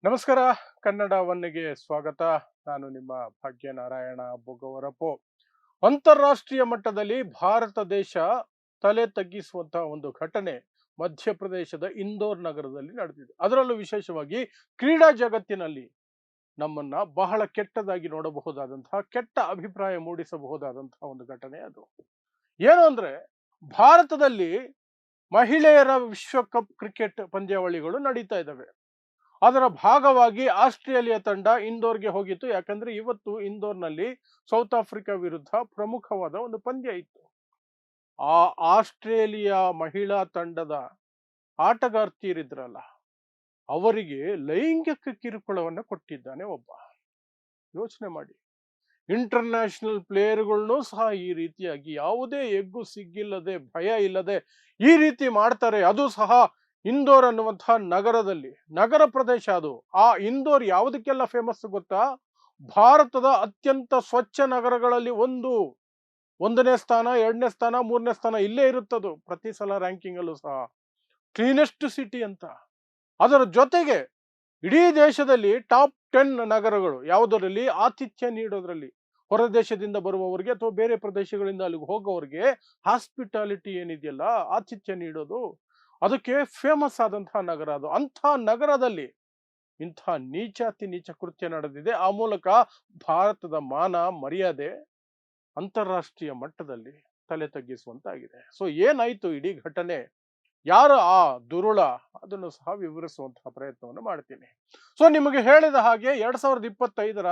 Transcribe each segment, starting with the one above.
ನಮಸ್ಕಾರ. ಕನ್ನಡ ಒನ್ನೆಗೆ ಸ್ವಾಗತ. ನಾನು ನಿಮ್ಮ ಭಾಗ್ಯನಾರಾಯಣ ಬೊಗವರಪು. ಅಂತಾರಾಷ್ಟ್ರೀಯ ಮಟ್ಟದಲ್ಲಿ ಭಾರತ ದೇಶ ತಲೆ ತಗ್ಗಿಸುವಂತಹ ಒಂದು ಘಟನೆ ಮಧ್ಯಪ್ರದೇಶದ ಇಂದೋರ್ ನಗರದಲ್ಲಿ ನಡೆದಿದೆ. ಅದರಲ್ಲೂ ವಿಶೇಷವಾಗಿ ಕ್ರೀಡಾ ಜಗತ್ತಿನಲ್ಲಿ ನಮ್ಮನ್ನ ಬಹಳ ಕೆಟ್ಟದಾಗಿ ನೋಡಬಹುದಾದಂತಹ, ಕೆಟ್ಟ ಅಭಿಪ್ರಾಯ ಮೂಡಿಸಬಹುದಾದಂತಹ ಒಂದು ಘಟನೆ ಅದು. ಏನು ಅಂದ್ರೆ, ಭಾರತದಲ್ಲಿ ಮಹಿಳೆಯರ ವಿಶ್ವಕಪ್ ಕ್ರಿಕೆಟ್ ಪಂದ್ಯಾವಳಿಗಳು ನಡೀತಾ ಇದ್ದಾವೆ. ಅದರ ಭಾಗವಾಗಿ ಆಸ್ಟ್ರೇಲಿಯಾ ತಂಡ ಇಂದೋರ್ಗೆ ಹೋಗಿತ್ತು. ಯಾಕಂದ್ರೆ ಇವತ್ತು ಇಂದೋರ್ನಲ್ಲಿ ಸೌತ್ ಆಫ್ರಿಕಾ ವಿರುದ್ಧ ಪ್ರಮುಖವಾದ ಒಂದು ಪಂದ್ಯ ಇತ್ತು. ಆ ಆಸ್ಟ್ರೇಲಿಯಾ ಮಹಿಳಾ ತಂಡದ ಆಟಗಾರ್ತಿಯರಿದ್ರಲ್ಲ, ಅವರಿಗೆ ಲೈಂಗಿಕ ಕಿರುಕುಳವನ್ನ ಕೊಟ್ಟಿದ್ದಾನೆ ಒಬ್ಬ. ಯೋಚನೆ ಮಾಡಿ. ಇಂಟರ್ನ್ಯಾಷನಲ್ ಪ್ಲೇಯರ್ಗಳನ್ನು ಸಹ ಈ ರೀತಿಯಾಗಿ ಯಾವುದೇ ಎಗ್ಗು ಸಿಗ್ಗಿಲ್ಲದೆ, ಭಯ ಇಲ್ಲದೆ ಈ ರೀತಿ ಮಾಡ್ತಾರೆ. ಅದು ಸಹ ಇಂದೋರ್ ಅನ್ನುವಂತಹ ನಗರದಲ್ಲಿ, ನಗರ ಪ್ರದೇಶ ಅದು. ಆ ಇಂದೋರ್ ಯಾವುದಕ್ಕೆಲ್ಲ ಫೇಮಸ್ ಗೊತ್ತಾ? ಭಾರತದ ಅತ್ಯಂತ ಸ್ವಚ್ಛ ನಗರಗಳಲ್ಲಿ ಒಂದನೇ ಸ್ಥಾನ, ಎರಡನೇ ಸ್ಥಾನ, ಮೂರನೇ ಸ್ಥಾನ ಇಲ್ಲೇ ಇರುತ್ತದು ಪ್ರತಿ ಸಲ ರ್ಯಾಂಕಿಂಗ್ ಅಲ್ಲೂ ಸಹ. ಕ್ಲೀನೆಸ್ಟ್ ಸಿಟಿ ಅಂತ. ಅದರ ಜೊತೆಗೆ ಇಡೀ ದೇಶದಲ್ಲಿ ಟಾಪ್ 10 ನಗರಗಳು ಯಾವುದರಲ್ಲಿ ಆತಿಥ್ಯ ನೀಡೋದ್ರಲ್ಲಿ, ಹೊರ ದೇಶದಿಂದ ಬರುವವರಿಗೆ ಅಥವಾ ಬೇರೆ ಪ್ರದೇಶಗಳಿಂದ ಅಲ್ಲಿಗೆ ಹೋಗೋವರಿಗೆ ಹಾಸ್ಪಿಟಾಲಿಟಿ ಏನಿದೆಯಲ್ಲ, ಆತಿಥ್ಯ ನೀಡೋದು, ಅದಕ್ಕೆ ಫೇಮಸ್ ಆದಂತಹ ನಗರ ಅದು. ಅಂಥ ನಗರದಲ್ಲಿ ಇಂಥ ನೀಚಾತಿ ನೀಚ ಕೃತ್ಯ ನಡೆದಿದೆ. ಆ ಮೂಲಕ ಭಾರತದ ಮಾನ ಮರ್ಯಾದೆ ಅಂತಾರಾಷ್ಟ್ರೀಯ ಮಟ್ಟದಲ್ಲಿ ತಲೆ ತಗ್ಗಿಸುವಂತಾಗಿದೆ. ಸೊ ಏನಾಯ್ತು ಇಡೀ ಘಟನೆ, ಯಾರು ಆ ದುರುಳ, ಅದನ್ನು ಸಹ ವಿವರಿಸುವಂತಹ ಪ್ರಯತ್ನವನ್ನು ಮಾಡ್ತೀನಿ. ಸೊ ನಿಮಗೆ ಹೇಳಿದ ಹಾಗೆ 2025ರ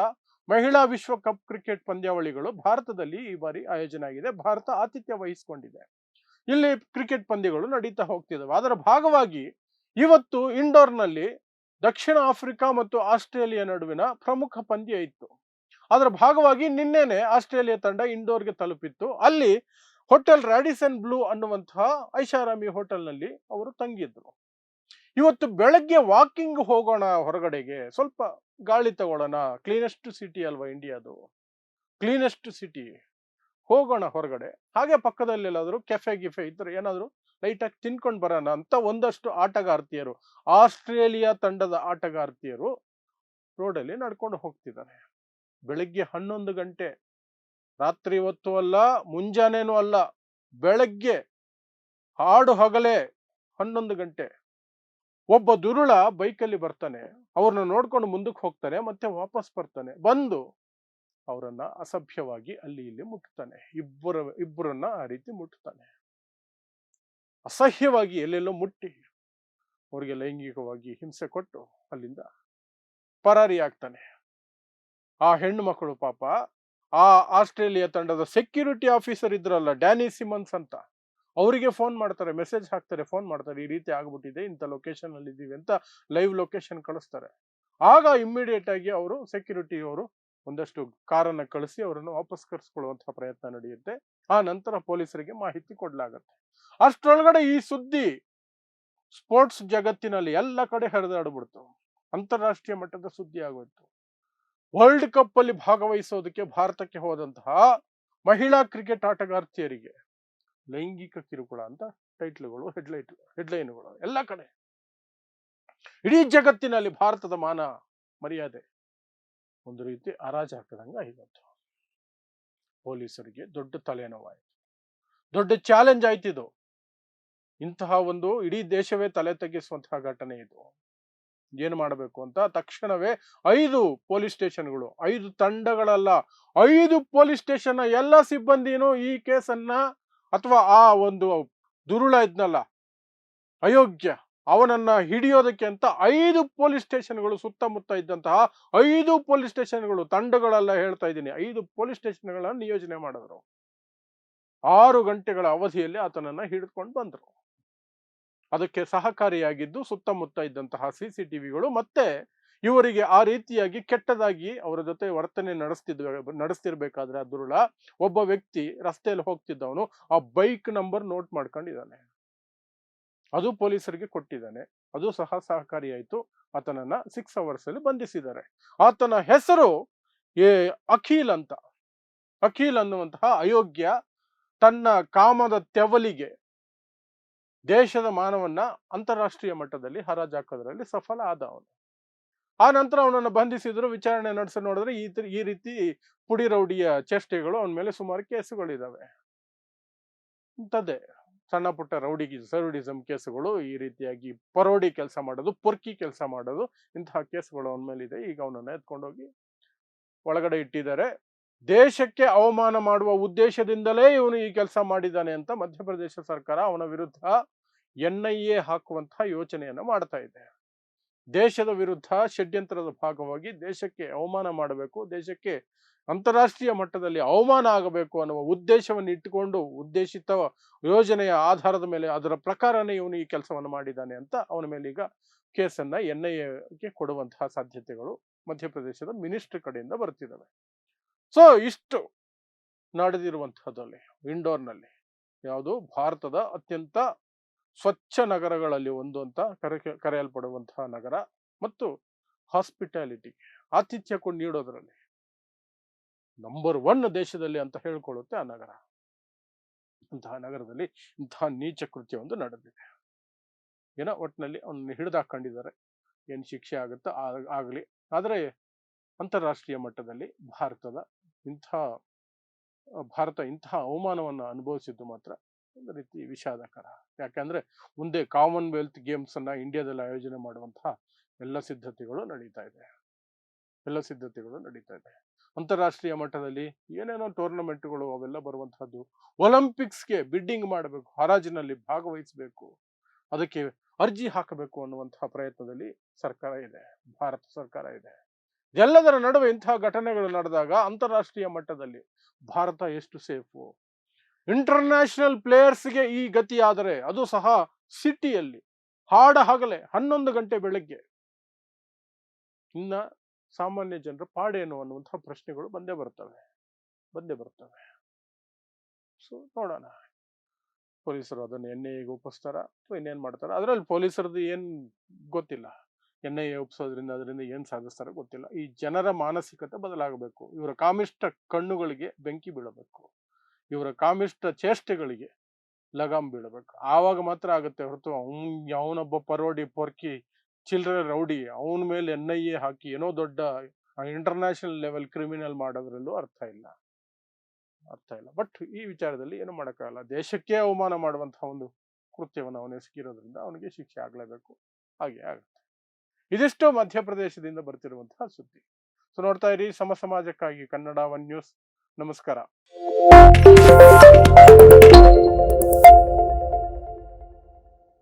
ಮಹಿಳಾ ವಿಶ್ವಕಪ್ ಕ್ರಿಕೆಟ್ ಪಂದ್ಯಾವಳಿಗಳು ಭಾರತದಲ್ಲಿ ಈ ಬಾರಿ ಆಯೋಜನೆ ಆಗಿದೆ. ಭಾರತ ಆತಿಥ್ಯ ವಹಿಸಿಕೊಂಡಿದೆ. ಇಲ್ಲಿ ಕ್ರಿಕೆಟ್ ಪಂದ್ಯಗಳು ನಡೀತಾ ಹೋಗ್ತಿದ್ದಾವೆ. ಅದರ ಭಾಗವಾಗಿ ಇವತ್ತು ಇಂಡೋರ್ನಲ್ಲಿ ದಕ್ಷಿಣ ಆಫ್ರಿಕಾ ಮತ್ತು ಆಸ್ಟ್ರೇಲಿಯಾ ನಡುವಿನ ಪ್ರಮುಖ ಪಂದ್ಯ ಇತ್ತು. ಅದರ ಭಾಗವಾಗಿ ನಿನ್ನೆನೆ ಆಸ್ಟ್ರೇಲಿಯಾ ತಂಡ ಇಂಡೋರ್ಗೆ ತಲುಪಿತ್ತು. ಅಲ್ಲಿ ಹೋಟೆಲ್ ರಾಡಿಸನ್ ಬ್ಲೂ ಅನ್ನುವಂತಹ ಐಷಾರಾಮಿ ಹೋಟೆಲ್ನಲ್ಲಿ ಅವರು ತಂಗಿದ್ರು. ಇವತ್ತು ಬೆಳಗ್ಗೆ ವಾಕಿಂಗ್ ಹೋಗೋಣ ಹೊರಗಡೆಗೆ, ಸ್ವಲ್ಪ ಗಾಳಿ ತಗೊಳ್ಳೋಣ, ಕ್ಲೀನೆಸ್ಟ್ ಸಿಟಿ ಅಲ್ವಾ ಇಂಡಿಯಾದು, ಕ್ಲೀನೆಸ್ಟ್ ಸಿಟಿ, ಹೋಗೋಣ ಹೊರಗಡೆ, ಹಾಗೆ ಪಕ್ಕದಲ್ಲಿ ಎಲ್ಲಾದರೂ ಕೆಫೆ ಗಿಫೆ ಇದ್ರೆ ಏನಾದರೂ ಲೈಟಾಗಿ ತಿನ್ಕೊಂಡು ಬರೋಣ ಅಂತ ಒಂದಷ್ಟು ಆಟಗಾರ್ತಿಯರು, ಆಸ್ಟ್ರೇಲಿಯಾ ತಂಡದ ಆಟಗಾರ್ತಿಯರು ರೋಡಲ್ಲಿ ನಡ್ಕೊಂಡು ಹೋಗ್ತಿದ್ದಾರೆ. ಬೆಳಿಗ್ಗೆ 11 ಗಂಟೆ, ರಾತ್ರಿ ಹೊತ್ತು ಅಲ್ಲ, ಮುಂಜಾನೆನೂ ಅಲ್ಲ, ಬೆಳಗ್ಗೆ ಹಾಡು ಹಗಲೇ 11 ಗಂಟೆ. ಒಬ್ಬ ದುರುಳ ಬೈಕಲ್ಲಿ ಬರ್ತಾನೆ, ಅವ್ರನ್ನ ನೋಡ್ಕೊಂಡು ಮುಂದಕ್ಕೆ ಹೋಗ್ತಾನೆ, ಮತ್ತೆ ವಾಪಸ್ ಬರ್ತಾನೆ. ಬಂದು ಅವರನ್ನ ಅಸಭ್ಯವಾಗಿ ಅಲ್ಲಿ ಇಲ್ಲಿ ಮುಟ್ತಾನೆ. ಇಬ್ಬರನ್ನ ಆ ರೀತಿ ಮುಟ್ತಾನೆ. ಅಸಹ್ಯವಾಗಿ ಎಲ್ಲೆಲ್ಲೋ ಮುಟ್ಟಿ ಅವರಿಗೆ ಲೈಂಗಿಕವಾಗಿ ಹಿಂಸೆ ಕೊಟ್ಟು ಅಲ್ಲಿಂದ ಪರಾರಿ ಆಗ್ತಾನೆ. ಆ ಹೆಣ್ಣು ಮಕ್ಕಳು ಪಾಪ, ಆ ಆಸ್ಟ್ರೇಲಿಯಾ ತಂಡದ ಸೆಕ್ಯೂರಿಟಿ ಆಫೀಸರ್ ಇದ್ರಲ್ಲ, ಡ್ಯಾನಿ ಸಿಮನ್ಸ್ ಅಂತ, ಅವರಿಗೆ ಫೋನ್ ಮಾಡ್ತಾರೆ, ಮೆಸೇಜ್ ಹಾಕ್ತಾರೆ, ಫೋನ್ ಮಾಡ್ತಾರೆ, ಈ ರೀತಿ ಆಗ್ಬಿಟ್ಟಿದೆ, ಇಂಥ ಲೊಕೇಶನ್ ಅಲ್ಲಿ ಇದ್ದೀವಿ ಅಂತ ಲೈವ್ ಲೊಕೇಶನ್ ಕಳಿಸ್ತಾರೆ. ಆಗ ಇಮ್ಮಿಡಿಯೇಟ್ ಆಗಿ ಅವರು, ಸೆಕ್ಯೂರಿಟಿ ಅವರು ಒಂದಷ್ಟು ಕಾರನ್ನ ಕಳಿಸಿ ಅವರನ್ನು ವಾಪಸ್ ಕರೆಸ್ಕೊಳ್ಳುವಂತಹ ಪ್ರಯತ್ನ ನಡೆಯುತ್ತೆ. ಆ ನಂತರ ಪೊಲೀಸರಿಗೆ ಮಾಹಿತಿ ಕೊಡ್ಲಾಗತ್ತೆ. ಅಷ್ಟರೊಳಗಡೆ ಈ ಸುದ್ದಿ ಸ್ಪೋರ್ಟ್ಸ್ ಜಗತ್ತಿನಲ್ಲಿ ಎಲ್ಲ ಕಡೆ ಹರಿದಾಡ್ಬಿಡ್ತು. ಅಂತಾರಾಷ್ಟ್ರೀಯ ಮಟ್ಟದ ಸುದ್ದಿ ಆಗೋಯ್ತು. ವರ್ಲ್ಡ್ ಕಪ್ ಅಲ್ಲಿ ಭಾಗವಹಿಸೋದಕ್ಕೆ ಭಾರತಕ್ಕೆ ಹೋದಂತಹ ಮಹಿಳಾ ಕ್ರಿಕೆಟ್ ಆಟಗಾರ್ತಿಯರಿಗೆ ಲೈಂಗಿಕ ಕಿರುಕುಳ ಅಂತ ಟೈಟ್ಲ್ಗಳು, ಹೆಡ್ಲೈನ್ಗಳು ಎಲ್ಲ ಕಡೆ. ಇಡೀ ಜಗತ್ತಿನಲ್ಲಿ ಭಾರತದ ಮಾನ ಮರ್ಯಾದೆ ಒಂದು ರೀತಿ ಹರಾಜು ಹಾಕದಂಗ ಇವತ್ತು ಪೊಲೀಸರಿಗೆ ದೊಡ್ಡ ತಲೆನೋವಾಯಿತು, ದೊಡ್ಡ ಚಾಲೆಂಜ್ ಆಯ್ತಿದು. ಇಂತಹ ಒಂದು ಇಡೀ ದೇಶವೇ ತಲೆ ತಗ್ಗಿಸುವಂತಹ ಘಟನೆ ಇದು. ಏನು ಮಾಡಬೇಕು ಅಂತ ತಕ್ಷಣವೇ 5 ಪೊಲೀಸ್ ಸ್ಟೇಷನ್ಗಳು, 5 ತಂಡಗಳಲ್ಲ, 5 ಪೊಲೀಸ್ ಸ್ಟೇಷನ್ ಎಲ್ಲ ಸಿಬ್ಬಂದಿನೂ ಈ ಕೇಸನ್ನ, ಅಥವಾ ಆ ಒಂದು ದುರುಳ ಇದ್ನಲ್ಲ ಅಯೋಗ್ಯ, ಅವನನ್ನ ಹಿಡಿಯೋದಕ್ಕೆ ಅಂತ 5 ಪೊಲೀಸ್ ಸ್ಟೇಷನ್ಗಳು, ಸುತ್ತಮುತ್ತ ಇದ್ದಂತಹ 5 ಪೊಲೀಸ್ ಸ್ಟೇಷನ್ಗಳು, ತಂಡಗಳೆಲ್ಲ ಹೇಳ್ತಾ ಇದ್ದೀನಿ, 5 ಪೊಲೀಸ್ ಸ್ಟೇಷನ್ಗಳನ್ನ ನಿಯೋಜನೆ ಮಾಡಿದ್ರು. 6 ಗಂಟೆಗಳ ಅವಧಿಯಲ್ಲಿ ಆತನನ್ನ ಹಿಡಿದುಕೊಂಡು ಬಂದ್ರು. ಅದಕ್ಕೆ ಸಹಕಾರಿಯಾಗಿದ್ದು ಸುತ್ತಮುತ್ತ ಇದ್ದಂತಹ CCTVಗಳು, ಮತ್ತೆ ಇವರಿಗೆ ಆ ರೀತಿಯಾಗಿ ಕೆಟ್ಟದಾಗಿ ಅವರ ಜೊತೆ ವರ್ತನೆ ನಡೆಸ್ತಿರ್ಬೇಕಾದ್ರೆ ಆ ದುರುಳ ಒಬ್ಬ ವ್ಯಕ್ತಿ ರಸ್ತೆಯಲ್ಲಿ ಹೋಗ್ತಿದ್ದವನು ಆ ಬೈಕ್ ನಂಬರ್ ನೋಟ್ ಮಾಡ್ಕೊಂಡಿದ್ದಾನೆ, ಅದು ಪೊಲೀಸರಿಗೆ ಕೊಟ್ಟಿದ್ದಾನೆ, ಅದು ಸಹ ಸಹಕಾರಿಯಾಯಿತು. ಆತನನ್ನ 6 hours ಅಲ್ಲಿ ಬಂಧಿಸಿದ್ದಾರೆ. ಆತನ ಹೆಸರು ಅಖಿಲ್ ಅಂತ. ಅಖಿಲ್ ಅನ್ನುವಂತಹ ಅಯೋಗ್ಯ ತನ್ನ ಕಾಮದ ತೆವಲಿಗೆ ದೇಶದ ಮಾನವನ್ನ ಅಂತಾರಾಷ್ಟ್ರೀಯ ಮಟ್ಟದಲ್ಲಿ ಹರಾಜಾಕೋದ್ರಲ್ಲಿ ಸಫಲ ಆದ ಅವನು. ಆ ನಂತರ ಅವನನ್ನು ಬಂಧಿಸಿದ್ರು, ವಿಚಾರಣೆ ನಡೆಸಿ ನೋಡಿದ್ರೆ ಈ ರೀತಿ ಪುಡಿ ರೌಡಿಯ ಚೇಷ್ಟೆಗಳು ಅವನ ಮೇಲೆ ಸುಮಾರು ಕೇಸುಗಳಿದಾವೆ. ಇಂಥದ್ದೇ ಸಣ್ಣ ಪುಟ್ಟ ರೌಡಿಸಮ್ ಕೇಸುಗಳು, ಈ ರೀತಿಯಾಗಿ ಪರೋಡಿ ಕೆಲಸ ಮಾಡೋದು, ಪೊರ್ಕಿ ಕೆಲಸ ಮಾಡೋದು, ಇಂತಹ ಕೇಸುಗಳು ಅವನ ಮೇಲೆ ಇದೆ. ಈಗ ಅವನನ್ನ ಎತ್ಕೊಂಡೋಗಿ ಒಳಗಡೆ ಇಟ್ಟಿದ್ದಾರೆ. ದೇಶಕ್ಕೆ ಅವಮಾನ ಮಾಡುವ ಉದ್ದೇಶದಿಂದಲೇ ಇವನು ಈ ಕೆಲಸ ಮಾಡಿದ್ದಾನೆ ಅಂತ ಮಧ್ಯಪ್ರದೇಶ ಸರ್ಕಾರ ಅವನ ವಿರುದ್ಧ NIA ಹಾಕುವಂತಹ ಯೋಚನೆಯನ್ನ ಮಾಡ್ತಾ ಇದೆ. ದೇಶದ ವಿರುದ್ಧ ಷಡ್ಯಂತ್ರದ ಭಾಗವಾಗಿ ದೇಶಕ್ಕೆ ಅವಮಾನ ಮಾಡಬೇಕು, ದೇಶಕ್ಕೆ ಅಂತಾರಾಷ್ಟ್ರೀಯ ಮಟ್ಟದಲ್ಲಿ ಅವಮಾನ ಆಗಬೇಕು ಅನ್ನುವ ಉದ್ದೇಶವನ್ನು ಇಟ್ಟುಕೊಂಡು ಉದ್ದೇಶಿತ ಯೋಜನೆಯ ಆಧಾರದ ಮೇಲೆ ಅದರ ಪ್ರಕಾರನೇ ಇವನು ಈ ಕೆಲಸವನ್ನು ಮಾಡಿದ್ದಾನೆ ಅಂತ ಅವನ ಮೇಲೆ ಈಗ ಕೇಸನ್ನ NIAಗೆ ಕೊಡುವಂತಹ ಸಾಧ್ಯತೆಗಳು ಮಧ್ಯಪ್ರದೇಶದ ಮಿನಿಸ್ಟ್ರಿ ಕಡೆಯಿಂದ ಬರ್ತಿದ್ದಾವೆ. ಸೊ ಇಷ್ಟು ನಡೆದಿರುವಂತಹದ್ದಲ್ಲಿ ಇಂಡೋರ್ನಲ್ಲಿ ಯಾವುದು ಭಾರತದ ಅತ್ಯಂತ ಸ್ವಚ್ಛ ನಗರಗಳಲ್ಲಿ ಒಂದು ಅಂತ ಕರೆಯಲ್ಪಡುವಂತಹ ನಗರ ಮತ್ತು ಹಾಸ್ಪಿಟಾಲಿಟಿ ಆತಿಥ್ಯ ನೀಡೋದ್ರಲ್ಲಿ ನಂಬರ್ 1 ದೇಶದಲ್ಲಿ ಅಂತ ಹೇಳ್ಕೊಳ್ಳುತ್ತೆ ಆ ನಗರ. ಅಂತಹ ನಗರದಲ್ಲಿ ಇಂತಹ ನೀಚ ಕೃತ್ಯ ಒಂದು ನಡೆದಿದೆ. ಏನೋ ಒಟ್ಟಿನಲ್ಲಿ ಅವನ್ನ ಹಿಡಿದಾಕೊಂಡಿದ್ದಾರೆ, ಏನು ಶಿಕ್ಷೆ ಆಗುತ್ತೋ ಆಗಲಿ. ಆದರೆ ಅಂತಾರಾಷ್ಟ್ರೀಯ ಮಟ್ಟದಲ್ಲಿ ಭಾರತ ಇಂತಹ ಅವಮಾನವನ್ನು ಅನುಭವಿಸಿದ್ದು ಮಾತ್ರ ಒಂದು ರೀತಿ ವಿಷಾದಕರ. ಯಾಕಂದ್ರೆ ಮುಂದೆ ಕಾಮನ್ವೆಲ್ತ್ ಗೇಮ್ಸ್ ಅನ್ನ ಇಂಡಿಯಾದಲ್ಲಿ ಆಯೋಜನೆ ಮಾಡುವಂತಹ ಎಲ್ಲ ಸಿದ್ಧತೆಗಳು ನಡೀತಾ ಇದೆ. ಅಂತಾರಾಷ್ಟ್ರೀಯ ಮಟ್ಟದಲ್ಲಿ ಏನೇನೋ ಟೂರ್ನಮೆಂಟ್ಗಳು ಅವೆಲ್ಲ ಬರುವಂತಹದ್ದು, ಒಲಿಂಪಿಕ್ಸ್ಗೆ ಬಿಡ್ಡಿಂಗ್ ಮಾಡಬೇಕು, ಹರಾಜಿನಲ್ಲಿ ಭಾಗವಹಿಸಬೇಕು, ಅದಕ್ಕೆ ಅರ್ಜಿ ಹಾಕಬೇಕು ಅನ್ನುವಂತಹ ಪ್ರಯತ್ನದಲ್ಲಿ ಭಾರತ ಸರ್ಕಾರ ಇದೆ. ಎಲ್ಲದರ ನಡುವೆ ಇಂತಹ ಘಟನೆಗಳು ನಡೆದಾಗ ಅಂತಾರಾಷ್ಟ್ರೀಯ ಮಟ್ಟದಲ್ಲಿ ಭಾರತ ಎಷ್ಟು ಸೇಫು? ಇಂಟರ್ನ್ಯಾಷನಲ್ ಪ್ಲೇಯರ್ಸ್ಗೆ ಈ ಗತಿ ಆದರೆ, ಅದು ಸಹ ಸಿಟಿಯಲ್ಲಿ ಹಾಡ ಹಗಲೇ 11 ಗಂಟೆ ಬೆಳಗ್ಗೆ, ಇನ್ನ ಸಾಮಾನ್ಯ ಜನರ ಪಾಡೇನು ಅನ್ನುವಂತಹ ಪ್ರಶ್ನೆಗಳು ಬಂದೇ ಬರ್ತವೆ. ಸೊ ನೋಡೋಣ, ಪೊಲೀಸರು ಅದನ್ನು NIAಗೆ ಒಪ್ಪಿಸ್ತಾರ ಅಥವಾ ಇನ್ನೇನ್ ಮಾಡ್ತಾರ. ಅದರಲ್ಲಿ ಪೊಲೀಸರದ್ದು ಏನ್ ಗೊತ್ತಿಲ್ಲ. NIA ಒಪ್ಪಿಸೋದ್ರಿಂದ ಅದರಿಂದ ಏನ್ ಸಾಧಿಸ್ತಾರೋ ಗೊತ್ತಿಲ್ಲ. ಈ ಜನರ ಮಾನಸಿಕತೆ ಬದಲಾಗಬೇಕು. ಇವರ ಕಾಮಿಷ್ಟ ಕಣ್ಣುಗಳಿಗೆ ಬೆಂಕಿ ಬೀಳಬೇಕು, ಇವರ ಕಾಮಿಷ್ಟ ಚೇಷ್ಟೆಗಳಿಗೆ ಲಗಾಮ್ ಬೀಳಬೇಕು. ಆವಾಗ ಮಾತ್ರ ಆಗುತ್ತೆ ಹೊರತು ಅವನೊಬ್ಬ ಪರೋಡಿ ಪೊರ್ಕಿ ಚಿಲ್ಲರೆ ರೌಡಿ ಅವನ ಮೇಲೆ NIA ಹಾಕಿ ಏನೋ ದೊಡ್ಡ ಇಂಟರ್ನ್ಯಾಷನಲ್ ಲೆವೆಲ್ ಕ್ರಿಮಿನಲ್ ಮಾಡೋದ್ರಲ್ಲೂ ಅರ್ಥ ಇಲ್ಲ. ಬಟ್ ಈ ವಿಚಾರದಲ್ಲಿ ಏನು ಮಾಡೋಕ್ಕಾಗಲ್ಲ. ದೇಶಕ್ಕೆ ಅವಮಾನ ಮಾಡುವಂತಹ ಒಂದು ಕೃತ್ಯವನ್ನು ಅವನು ಎಸಗಿರೋದ್ರಿಂದ ಅವನಿಗೆ ಶಿಕ್ಷೆ ಆಗ್ಲೇಬೇಕು. ಹಾಗೆ ಆಗುತ್ತೆ. ಇದಿಷ್ಟು ಮಧ್ಯಪ್ರದೇಶದಿಂದ ಬರ್ತಿರುವಂತಹ ಸುದ್ದಿ. ಸೊ ನೋಡ್ತಾ ಇರಿ ಸಮಾಜಕ್ಕಾಗಿ ಕನ್ನಡ 1 ನ್ಯೂಸ್. ನಮಸ್ಕಾರ.